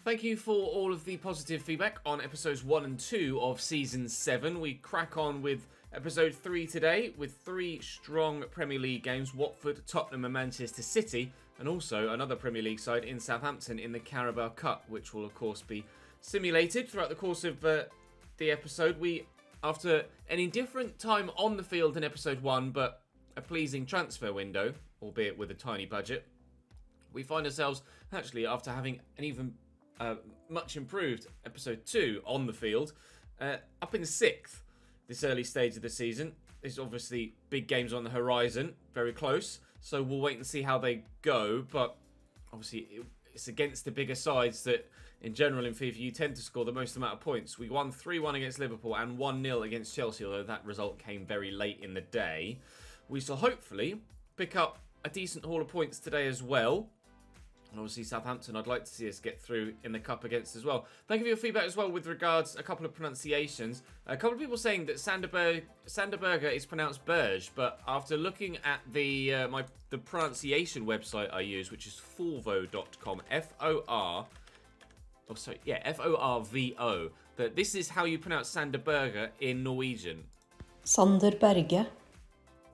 Thank you for all of the positive feedback on episodes 1 and 2 of Season 7. We crack on with episode 3 today with 3 strong Premier League games, Watford, Tottenham and Manchester City, and also another Premier League side in Southampton in the Carabao Cup, which will of course be simulated throughout the course of the episode. We, after an indifferent time on the field in episode 1, but a pleasing transfer window, albeit with a tiny budget, we find ourselves actually after having an even much improved episode 2 on the field, up in 6th this early stage of the season. There's obviously big games on the horizon, very close, so we'll wait and see how they go, but obviously it's against the bigger sides that in general in FIFA you tend to score the most amount of points. We won 3-1 against Liverpool and 1-0 against Chelsea, although that result came very late in the day. We shall hopefully pick up a decent haul of points today as well. And obviously Southampton, I'd like to see us get through in the Cup against as well. Thank you for your feedback as well with regards a couple of pronunciations. A couple of people saying that Sanderberger is pronounced Berge, but after looking at the pronunciation website I use, which is forvo.com, F-O-R-V-O, that this is how you pronounce Sanderberger in Norwegian. Sanderberge.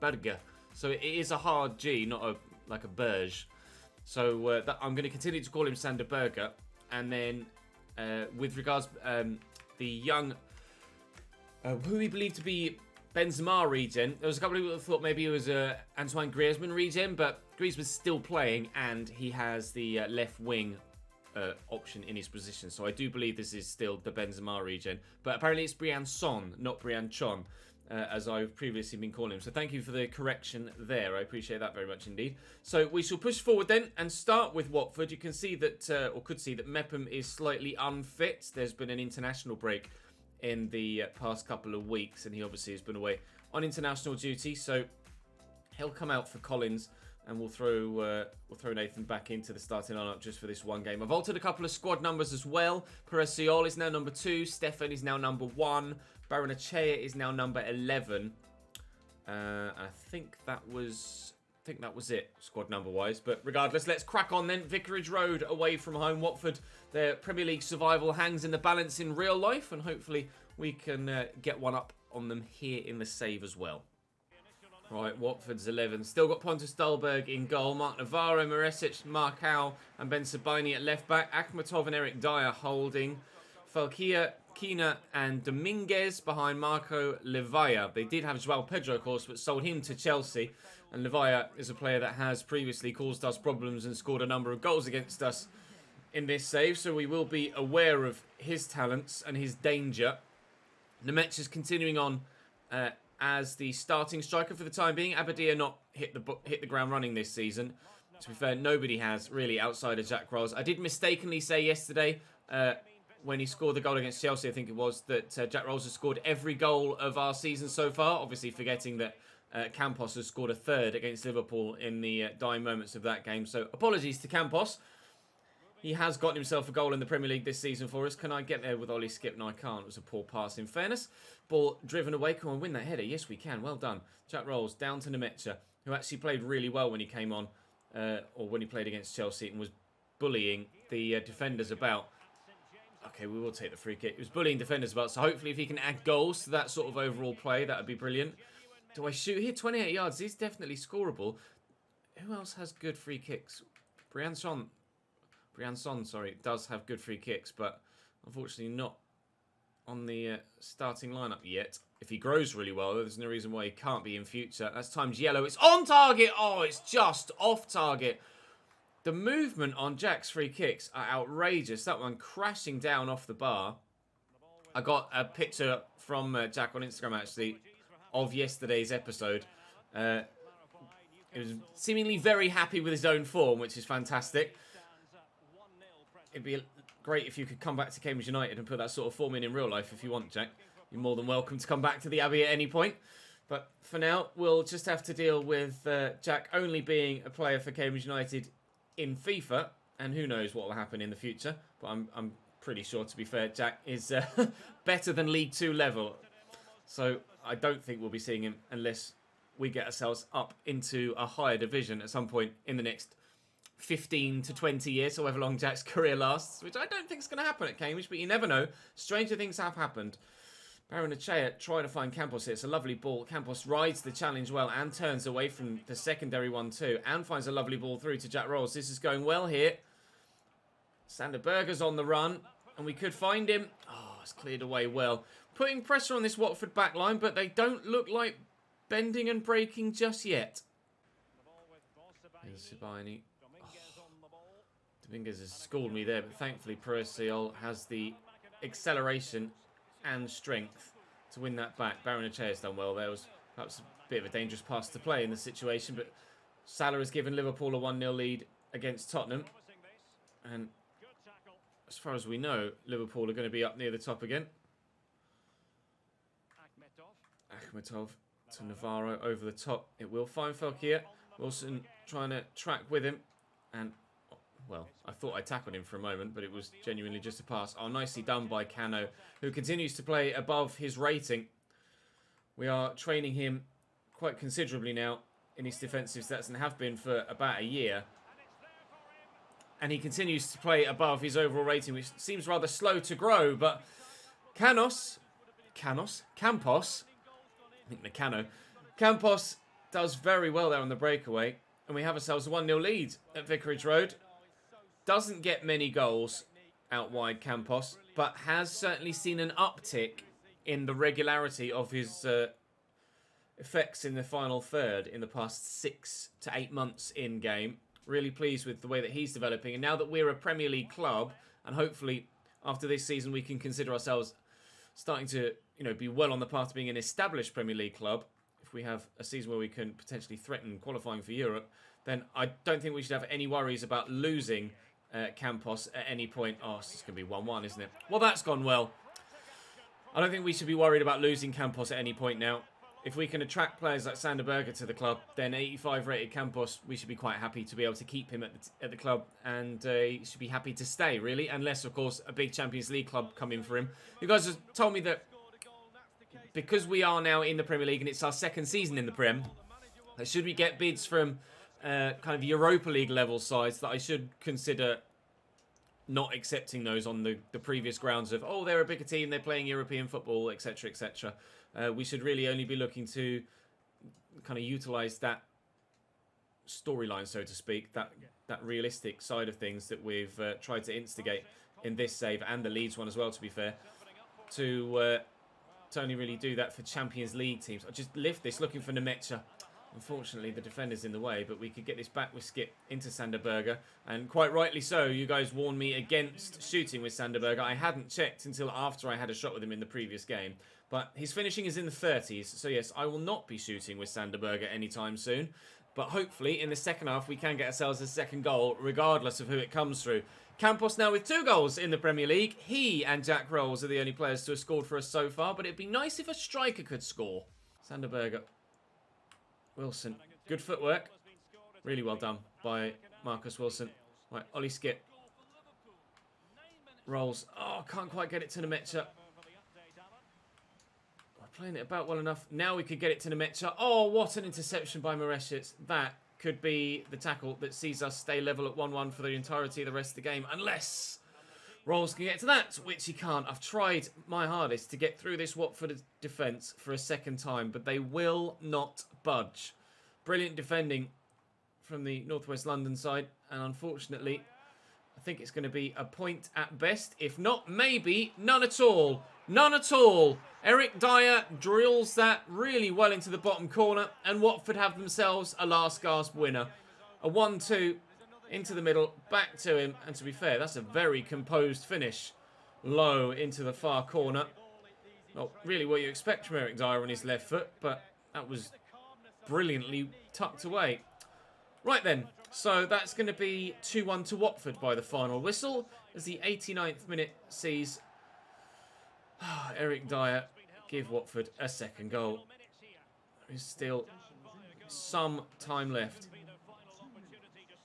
Berge. So it is a hard G, not like a Berge. So I'm going to continue to call him Sanderberger. And then with regards the young, who we believe to be Benzema regen, there was a couple of people that thought maybe it was Antoine Griezmann regen, but Griezmann's still playing and he has the left wing option in his position. So I do believe this is still the Benzema regen. But apparently it's Brian Son, not Brian Chon, as I've previously been calling him. So thank you for the correction there. I appreciate that very much indeed. So we shall push forward then and start with Watford. You can see that, or could see that Mepham is slightly unfit. There's been an international break in the past couple of weeks, and he obviously has been away on international duty. So he'll come out for Collins, and we'll throw Nathan back into the starting lineup just for this one game. I've altered a couple of squad numbers as well. Perez-Siol is now number 2. Stefan is now number 1. Baranachea is now number 11. I think that was it, squad number wise. But regardless, let's crack on then. Vicarage Road away from home. Watford, their Premier League survival hangs in the balance in real life, and hopefully we can get one up on them here in the save as well. Right, Watford's 11. Still got Pontus Dahlberg in goal. Mark Navarro, Maresic, Marcao and Ben Sabini at left back. Akhmatov and Eric Dyer holding. Falkia, Kina and Dominguez behind Marco Levaya. They did have Joao Pedro, of course, but sold him to Chelsea. And Levaya is a player that has previously caused us problems and scored a number of goals against us in this save. So we will be aware of his talents and his danger. Nemec is continuing on as the starting striker for the time being. Abadia not hit the ground running this season. To be fair, nobody has really outside of Jack Rolls. I did mistakenly say yesterday, when he scored the goal against Chelsea, I think it was, that Jack Rolls has scored every goal of our season so far. Obviously forgetting that Campos has scored a third against Liverpool in the dying moments of that game. So apologies to Campos. He has gotten himself a goal in the Premier League this season for us. Can I get there with Ollie Skip? No, I can't. It was a poor pass in fairness. Ball driven away. Come on, win that header. Yes, we can. Well done. Jack Rolls down to Nemec, who actually played really well when he came on, or when he played against Chelsea, and was bullying the defenders about. Okay, we will take the free kick. He was bullying defenders about, so hopefully if he can add goals to that sort of overall play, that would be brilliant. Do I shoot here? 28 yards. He's definitely scoreable. Who else has good free kicks? Brian Son, does have good free kicks, but unfortunately not on the starting lineup yet. If he grows really well, there's no reason why he can't be in future. That's times yellow. It's on target. Oh, it's just off target. The movement on Jack's free kicks are outrageous. That one crashing down off the bar. I got a picture from Jack on Instagram, actually, of yesterday's episode. He was seemingly very happy with his own form, which is fantastic. It'd be great if you could come back to Cambridge United and put that sort of form in real life if you want, Jack. You're more than welcome to come back to the Abbey at any point. But for now, we'll just have to deal with Jack only being a player for Cambridge United in FIFA, and who knows what will happen in the future. But I'm pretty sure, to be fair, Jack is better than League 2 level. So I don't think we'll be seeing him unless we get ourselves up into a higher division at some point in the next 15 to 20 years, however long Jack's career lasts, which I don't think is going to happen at Cambridge, but you never know. Stranger things have happened. Baranachea trying to find Campos here. It's a lovely ball. Campos rides the challenge well and turns away from the secondary one too, and finds a lovely ball through to Jack Rolls. This is going well here. Sander Berger's on the run, and we could find him. Oh, it's cleared away well. Putting pressure on this Watford back line, but they don't look like bending and breaking just yet. Here's Sabini. Dominguez has schooled me there, but thankfully Percival has the acceleration and strength to win that back. Baranachea has done well there. It was perhaps a bit of a dangerous pass to play in the situation, but Salah has given Liverpool a 1-0 lead against Tottenham. And as far as we know, Liverpool are going to be up near the top again. Akhmetov to Navarro over the top. It will find Fekir. Wilson trying to track with him. And, well, I thought I tackled him for a moment, but it was genuinely just a pass. Oh, nicely done by Cano, who continues to play above his rating. We are training him quite considerably now in his defensive stats and have been for about a year. And he continues to play above his overall rating, which seems rather slow to grow. But Campos, I think Meccano. Campos does very well there on the breakaway. And we have ourselves a 1-0 lead at Vicarage Road. Doesn't get many goals out wide, Campos, but has certainly seen an uptick in the regularity of his effects in the final third in the past 6 to 8 months in game. Really pleased with the way that he's developing. And now that we're a Premier League club, and hopefully after this season we can consider ourselves starting to, be well on the path to being an established Premier League club, if we have a season where we can potentially threaten qualifying for Europe, then I don't think we should have any worries about losing Campos at any point. Oh, it's going to be 1-1, isn't it? Well, that's gone well. I don't think we should be worried about losing Campos at any point now. If we can attract players like Sander Berger to the club, then 85 rated Campos, we should be quite happy to be able to keep him at the club, and he should be happy to stay, really, unless, of course, a big Champions League club come in for him. You guys have told me that because we are now in the Premier League and it's our second season in the Prem, that should we get bids from kind of Europa League level sides, that I should consider not accepting those on the previous grounds of, oh, they're a bigger team, they're playing European football, etc., etc. We should really only be looking to kind of utilise that storyline, so to speak, that realistic side of things that we've tried to instigate in this save, and the Leeds one as well, to be fair, to only really do that for Champions League teams. I just lift this, looking for Nemecha. Unfortunately, the defender's in the way, but we could get this back with Skip into Sander Berger. And quite rightly so, you guys warned me against shooting with Sander Berger. I hadn't checked until after I had a shot with him in the previous game. But his finishing is in the 30s, so yes, I will not be shooting with Sander Berger anytime soon. But hopefully, in the second half, we can get ourselves a second goal, regardless of who it comes through. Campos now with 2 goals in the Premier League. He and Jack Rolls are the only players to have scored for us so far, but it'd be nice if a striker could score. Sander Berger. Wilson. Good footwork. Really well done by Marcus Wilson. Right, Ollie Skip. Rolls. Oh, can't quite get it to Nemecha. Playing it about well enough. Now we could get it to Nemecha. Oh, what an interception by Mareshic. That could be the tackle that sees us stay level at 1-1 for the entirety of the rest of the game. Unless Rolls can get to that, which he can't. I've tried my hardest to get through this Watford defence for a second time, but they will not budge. Brilliant defending from the Northwest London side, and unfortunately, I think it's going to be a point at best. If not, maybe none at all. None at all. Eric Dyer drills that really well into the bottom corner, and Watford have themselves a last gasp winner. A 1-2 into the middle, back to him, and to be fair, that's a very composed finish. Low into the far corner. Not really what you expect from Eric Dyer on his left foot, but that was brilliantly tucked away. Right then, so that's going to be 2-1 to Watford by the final whistle, as the 89th minute sees Eric Dyer give Watford a second goal. There's still some time left.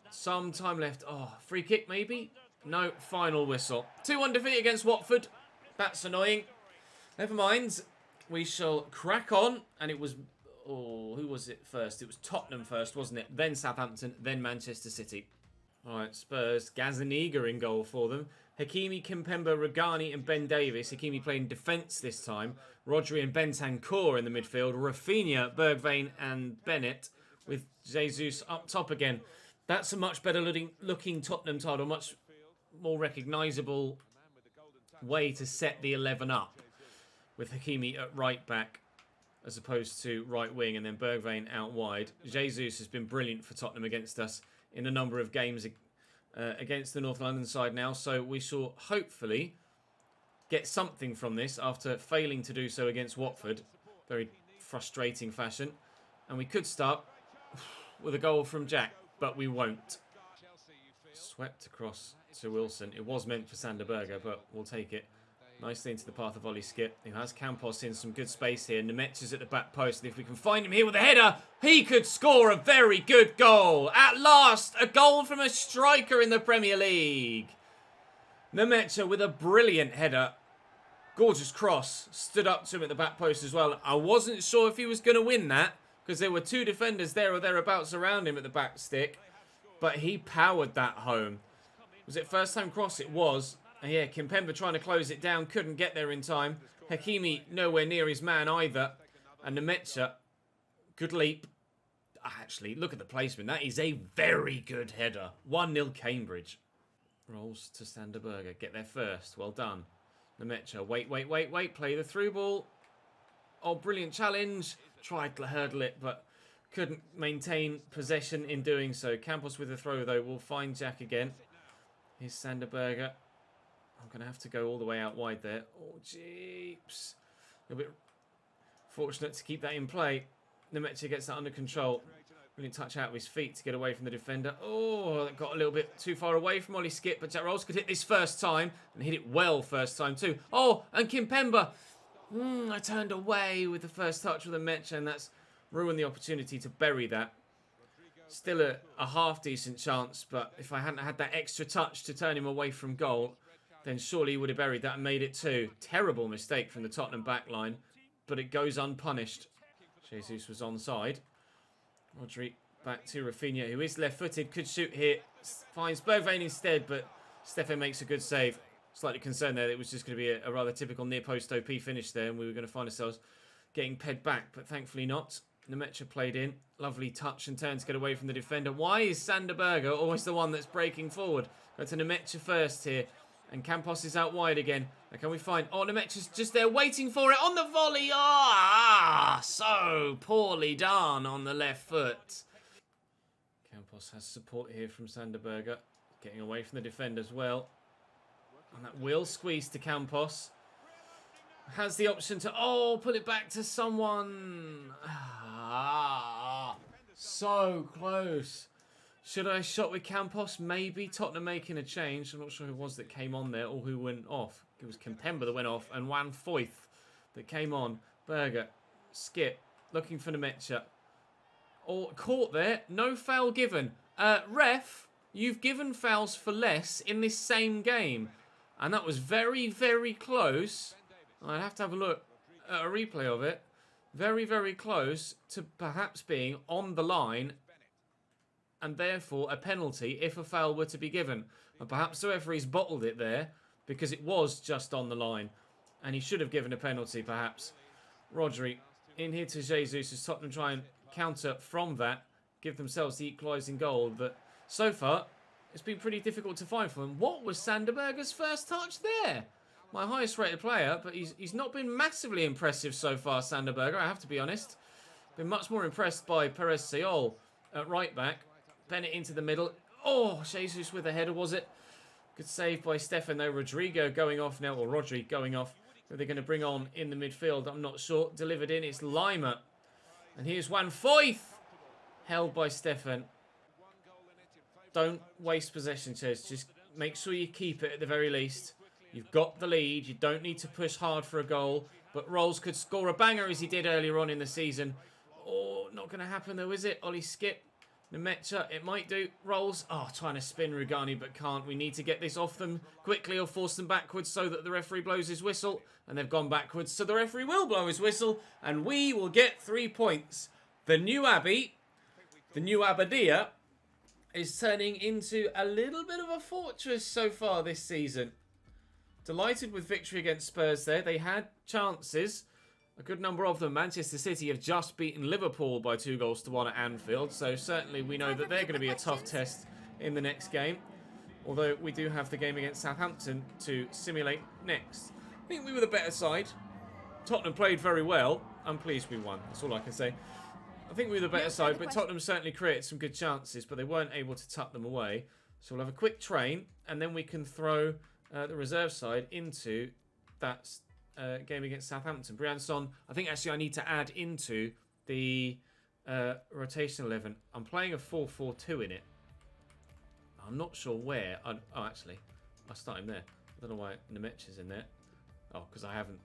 Some time left. Oh, free kick maybe? No, final whistle. 2-1 defeat against Watford. That's annoying. Never mind. We shall crack on. And it was... Oh, who was it first? It was Tottenham first, wasn't it? Then Southampton, then Manchester City. All right, Spurs. Gazaniga in goal for them. Hakimi, Kimpembe, Regani and Ben Davis. Hakimi playing defence this time. Rodri and Bentancur in the midfield. Rafinha, Bergwijn and Bennett with Jesus up top again. That's a much better looking Tottenham title. Much more recognisable way to set the 11 up. With Hakimi at right back as opposed to right wing and then Bergwijn out wide. Jesus has been brilliant for Tottenham against us in a number of games against the North London side now. So we shall hopefully get something from this after failing to do so against Watford. Very frustrating fashion. And we could start with a goal from Jack, but we won't. Swept across to Wilson. It was meant for Sander Berge, but we'll take it. Nicely into the path of Ollie Skip, who has Campos in some good space here. Nemetja's at the back post, and if we can find him here with a header, he could score a very good goal. At last, a goal from a striker in the Premier League. Nemetja with a brilliant header. Gorgeous cross. Stood up to him at the back post as well. I wasn't sure if he was going to win that, because there were two defenders there or thereabouts around him at the back stick. But he powered that home. Was it first time cross? It was. And yeah, Kimpembe trying to close it down. Couldn't get there in time. Hakimi nowhere near his man either. And Nemetja, good leap. Actually, look at the placement. That is a very good header. 1-0 Cambridge. Rolls to Sander Berge. Get there first. Well done. Nemetja, wait. Play the through ball. Oh, brilliant challenge. Tried to hurdle it, but couldn't maintain possession in doing so. Campos with a throw, though. We'll find Jack again. Here's Sander Berge. I'm going to have to go all the way out wide there. Oh, jeeps. A bit fortunate to keep that in play. Nemetja gets that under control. Really touch out with his feet to get away from the defender. Oh, that got a little bit too far away from Ollie Skip, but Jack Rolls could hit this first time, and hit it well first time too. Oh, and Kimpembe. I turned away with the first touch with Nemetja, and that's ruined the opportunity to bury that. Still a half-decent chance, but if I hadn't had that extra touch to turn him away from goal, then surely he would have buried that and made it 2. Terrible mistake from the Tottenham backline, but it goes unpunished. Jesus was onside. Rodri back to Rafinha, who is left-footed, could shoot here. Finds Bergwijn instead, but Stefan makes a good save. Slightly concerned there that it was just going to be a rather typical near-post OP finish there, and we were going to find ourselves getting pegged back, but thankfully not. Nemetja played in. Lovely touch and turn to get away from the defender. Why is Sander Berge always the one that's breaking forward? Go to Nemetja first here. And Campos is out wide again. Now can we find... Oh, Nemetja's just there waiting for it on the volley. So poorly done on the left foot. Campos has support here from Sander Berge. Getting away from the defender as well. And that will squeeze to Campos. Has the option to... Oh, put it back to someone. So close. Should I have shot with Campos? Maybe. Tottenham making a change. I'm not sure who it was that came on there or who went off. It was Kimpembe that went off and Juan Foyth that came on. Berge. Skip. Looking for Nemetja. Oh, caught there. No foul given. Ref, you've given fouls for less in this same game. And that was very, very close. I'd have to have a look at a replay of it. Very, very close to perhaps being on the line and therefore a penalty if a foul were to be given. And perhaps the referee's bottled it there because it was just on the line. And he should have given a penalty, perhaps. Rodri in here to Jesus as Tottenham try and counter from that. Give themselves the equalising goal. But so far, it's been pretty difficult to find for them. What was Sander Berge's first touch there? My highest rated player, but he's not been massively impressive so far, Sander Berge, I have to be honest. Been much more impressed by Perez Sayol at right back. Bennett into the middle. Oh, Jesus with a header, was it? Good save by Stefan, though. Rodrigo going off now, or Rodri going off. Who they're going to bring on in the midfield, I'm not sure. Delivered in, it's Lima. And here's Juan Foyth. Held by Stefan. Don't waste possession, Ches. Just make sure you keep it at the very least. You've got the lead. You don't need to push hard for a goal. But Rolls could score a banger as he did earlier on in the season. Oh, not going to happen though, is it? Ollie Skip. Nemetja, it might do. Rolls. Oh, trying to spin Rugani, but can't. We need to get this off them quickly or force them backwards so that the referee blows his whistle. And they've gone backwards, so the referee will blow his whistle. And we will get 3 points. The new Abbey, the new Abadia, is turning into a little bit of a fortress so far this season. Delighted with victory against Spurs there. They had chances, a good number of them. Manchester City have just beaten Liverpool by 2-1 at Anfield, so certainly we know that they're going to be a tough test in the next game. Although we do have the game against Southampton to simulate next. I think we were the better side. Tottenham played very well. I'm pleased we won. That's all I can say. I think we were the better side, but Tottenham certainly created some good chances, but they weren't able to tuck them away. So we'll have a quick train, and then we can throw the reserve side into that game against Southampton. Brianson, I think actually I need to add into the rotation 11. I'm playing a 4-4-2 in it. I'm not sure where. Oh, actually, I'll start him there. I don't know why Nemec is in there. Oh, because I haven't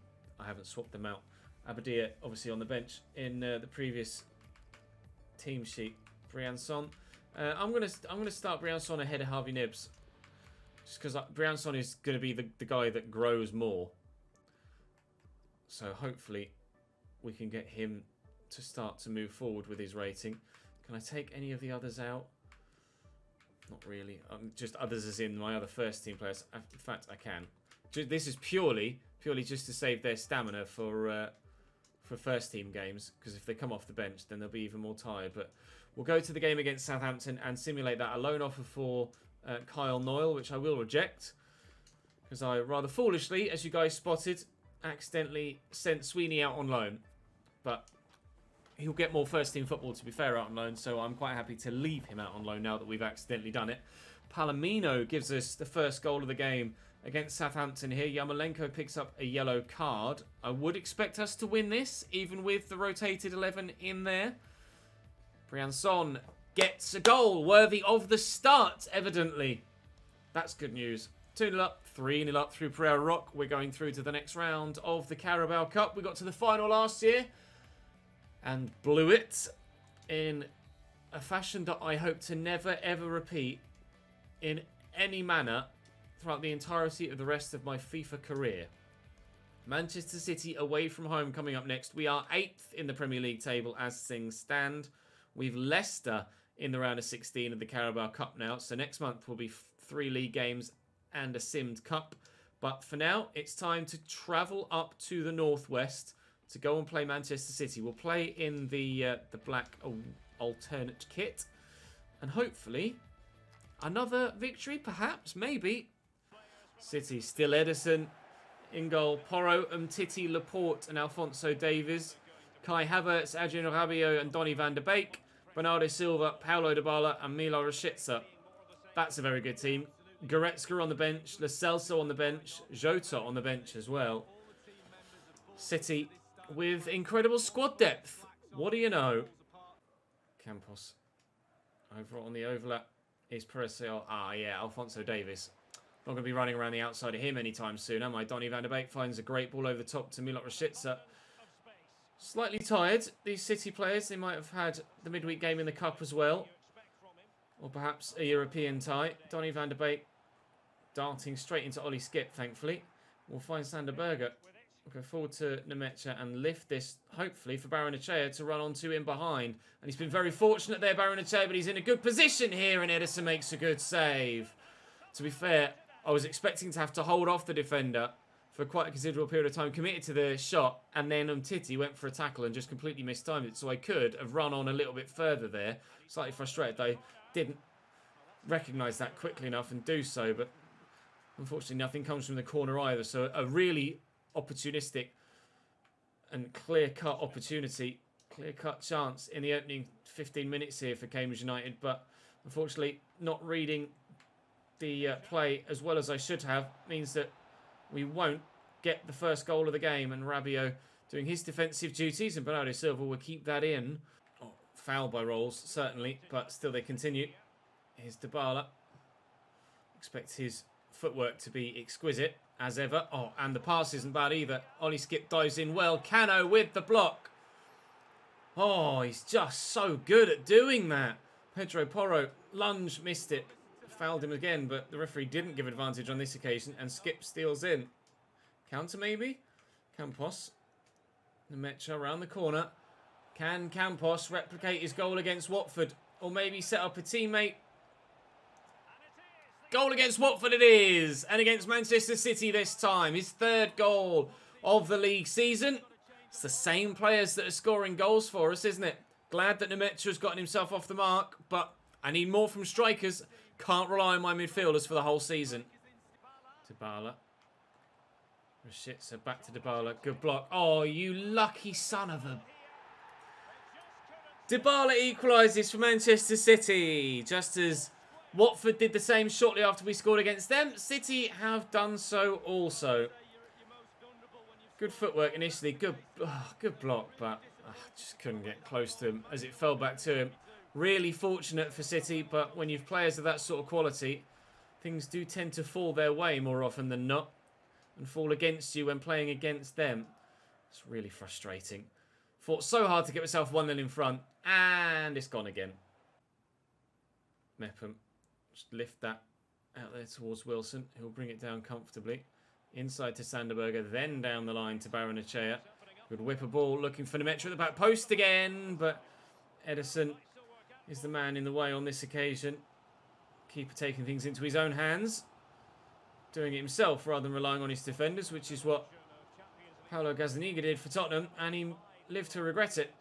swapped them out. Abadia obviously on the bench in the previous team sheet. Brianson. I'm gonna start Brianson ahead of Harvey Nibbs, just because Brianson is going to be the guy that grows more. So hopefully we can get him to start to move forward with his rating. Can I take any of the others out? Not really. Just others as in my other first team players. In fact, I can. This is purely just to save their stamina for first team games, because if they come off the bench, then they'll be even more tired. But we'll go to the game against Southampton and simulate that. A loan offer for Kyle Noyle, which I will reject, because I rather foolishly, as you guys spotted, accidentally sent Sweeney out on loan. But he'll get more first-team football, to be fair, out on loan, so I'm quite happy to leave him out on loan now that we've accidentally done it. Palomino gives us the first goal of the game against Southampton here. Yarmolenko picks up a yellow card. I would expect us to win this, even with the rotated 11 in there. Brianson gets a goal worthy of the start, evidently. That's good news. 2-0 up, 3-0 up through Pereira Rock. We're going through to the next round of the Carabao Cup. We got to the final last year and blew it in a fashion that I hope to never ever repeat in any manner throughout the entirety of the rest of my FIFA career. Manchester City away from home coming up next. We are 8th in the Premier League table as things stand. We've Leicester in the round of 16 of the Carabao Cup now. So next month will be 3 league games and a simmed cup. But for now, it's time to travel up to the northwest to go and play Manchester City. We'll play in the black alternate kit. And hopefully, another victory, perhaps, maybe. City, still Edison. In goal, Porro, Umtiti, Laporte and Alphonso Davies. Kai Havertz, Adrian Rabiot and Donny van de Beek. Bernardo Silva, Paulo Dybala and Milo Rashica. That's a very good team. Goretzka on the bench. Lo Celso on the bench. Jota on the bench as well. City with incredible squad depth. What do you know? Campos. Over on the overlap is Perez. Ah, yeah, Alphonso Davies. Not going to be running around the outside of him anytime soon, am I? Donny van de Beek finds a great ball over the top to Milot Rashica. Slightly tired, these City players. They might have had the midweek game in the Cup as well. Or perhaps a European tie. Donny van de Beek darting straight into Ollie Skip, thankfully. We'll find Sander Berger. We'll go forward to Nemecha and lift this, hopefully, for Barrenechea to run onto in behind. And he's been very fortunate there, Barrenechea, but he's in a good position here, and Edison makes a good save. To be fair, I was expecting to have to hold off the defender for quite a considerable period of time, committed to the shot, and then Umtiti went for a tackle and just completely mistimed it. So I could have run on a little bit further there. Slightly frustrated, I didn't recognise that quickly enough and do so, but unfortunately nothing comes from the corner either. So a really opportunistic and clear-cut opportunity, clear-cut chance in the opening 15 minutes here for Cambridge United, but unfortunately not reading the play as well as I should have means that we won't get the first goal of the game, and Rabiot doing his defensive duties, and Bernardo Silva will keep that in. Oh, foul by Rolls, certainly, but still they continue. Here's Dybala. Expect his footwork to be exquisite, as ever. Oh, and the pass isn't bad either. Ollie Skip dives in well. Cano with the block. Oh, he's just so good at doing that. Pedro Porro, lunge, missed it. Fouled him again, but the referee didn't give advantage on this occasion, and Skip steals in. Counter maybe? Campos. Nemecha around the corner. Can Campos replicate his goal against Watford? Or maybe set up a teammate? Goal against Watford it is. And against Manchester City this time. His third goal of the league season. It's the same players that are scoring goals for us, isn't it? Glad that Nemetra's gotten himself off the mark, but I need more from strikers. Can't rely on my midfielders for the whole season. Dybala. Rashica back to Dybala. Good block. Oh, you lucky son of a... Dybala equalises for Manchester City. Just as Watford did the same shortly after we scored against them, City have done so also. Good footwork initially. Good block, but I just couldn't get close to him as it fell back to him. Really fortunate for City, but when you've players of that sort of quality, things do tend to fall their way more often than not and fall against you when playing against them. It's really frustrating. Fought so hard to get myself 1-0 in front, and it's gone again. Mepham, just lift that out there towards Wilson, who'll bring it down comfortably. Inside to Sanderberger, then down the line to Baranachea. Good whip a ball, looking for Nemetra at the back post again, but Edison is the man in the way on this occasion. Keeper taking things into his own hands. Doing it himself rather than relying on his defenders, which is what Paolo Gazzaniga did for Tottenham, and he lived to regret it.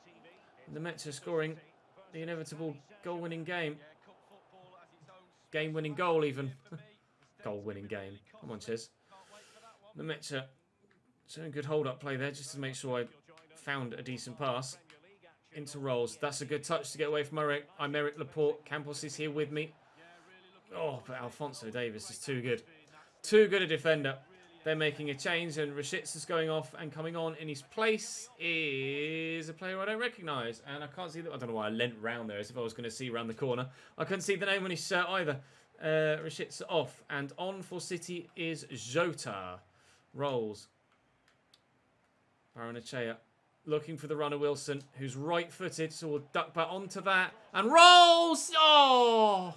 Nemetra scoring the inevitable goal-winning game. Game-winning goal, even. Goal-winning game. Come on, Ches. Nemetra showing good hold-up play there, just to make sure I found a decent pass. Into Rolls. That's a good touch to get away from Aymeric Laporte. Campos is here with me. Oh, but Alphonso Davies is too good. Too good a defender. They're making a change, and Rashica's going off, and coming on in his place is a player I don't recognise. And I can't see that. I don't know why I leant round there as if I was going to see round the corner. I couldn't see the name on his shirt either. Rashica off, and on for City is Jota. Rolls. Baranachea looking for the runner Wilson, who's right-footed, so we'll duck back onto that. And Rolls! Oh!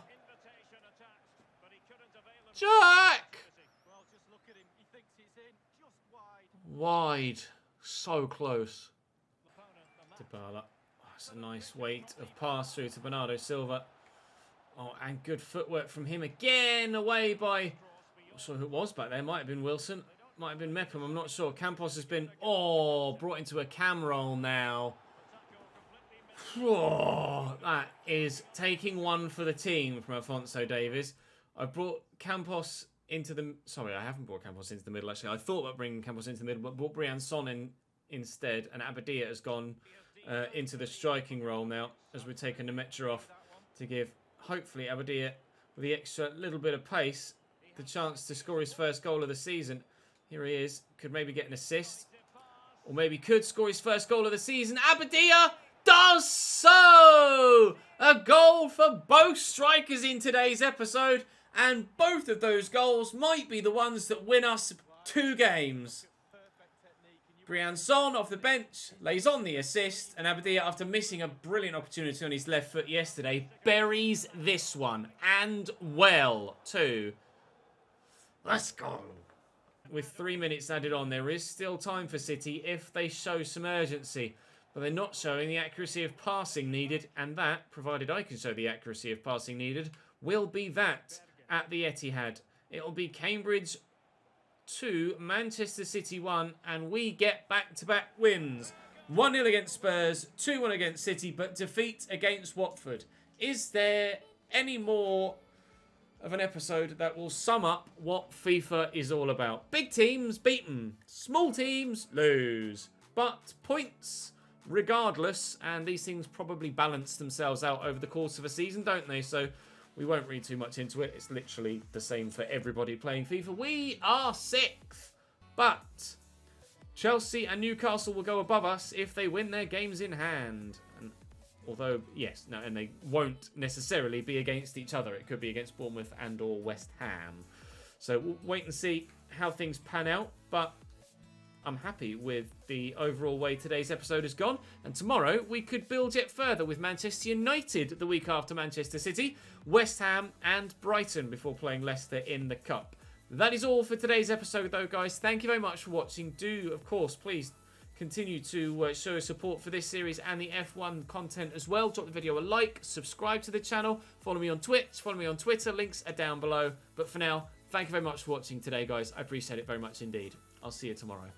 Jack! Wide. So close. Dybala. Oh, that's a nice weight of pass through to Bernardo Silva. Oh, and good footwork from him again. Away by... I'm not sure who it was back there. Might have been Wilson. Might have been Mepham. I'm not sure. Campos has been... Oh, brought into a cam roll now. Oh, that is taking one for the team from Alphonso Davies. I brought Campos into the... Sorry, I haven't brought Campos into the middle, actually. I thought about bringing Campos into the middle, but brought Brian Son in instead. And Abadia has gone into the striking role now, as we've taken Nemetra off to give, hopefully, Abadia, with the extra little bit of pace, the chance to score his first goal of the season. Here he is. Could maybe get an assist. Or maybe could score his first goal of the season. Abadia does so! A goal for both strikers in today's episode. And both of those goals might be the ones that win us 2 games. Brian Son off the bench lays on the assist. And Abadia, after missing a brilliant opportunity on his left foot yesterday, buries this one. And well, too. Let's go. With 3 minutes added on, there is still time for City if they show some urgency. But they're not showing the accuracy of passing needed. And that, provided I can show the accuracy of passing needed, will be that at the Etihad. It'll be Cambridge 2, Manchester City 1, and we get back-to-back wins. 1-0 against Spurs, 2-1 against City, but defeat against Watford. Is there any more of an episode that will sum up what FIFA is all about? Big teams beaten, small teams lose, but points regardless, and these things probably balance themselves out over the course of a season, don't they? So we won't read too much into it. It's literally the same for everybody playing FIFA. We are 6th, but Chelsea and Newcastle will go above us if they win their games in hand. And although, yes, no, and they won't necessarily be against each other. It could be against Bournemouth and or West Ham. So we'll wait and see how things pan out, but I'm happy with the overall way today's episode has gone. And tomorrow we could build yet further with Manchester United the week after Manchester City, West Ham and Brighton before playing Leicester in the Cup. That is all for today's episode though, guys. Thank you very much for watching. Do, of course, please continue to show your support for this series and the F1 content as well. Drop the video a like, subscribe to the channel, follow me on Twitch, follow me on Twitter. Links are down below. But for now, thank you very much for watching today, guys. I appreciate it very much indeed. I'll see you tomorrow.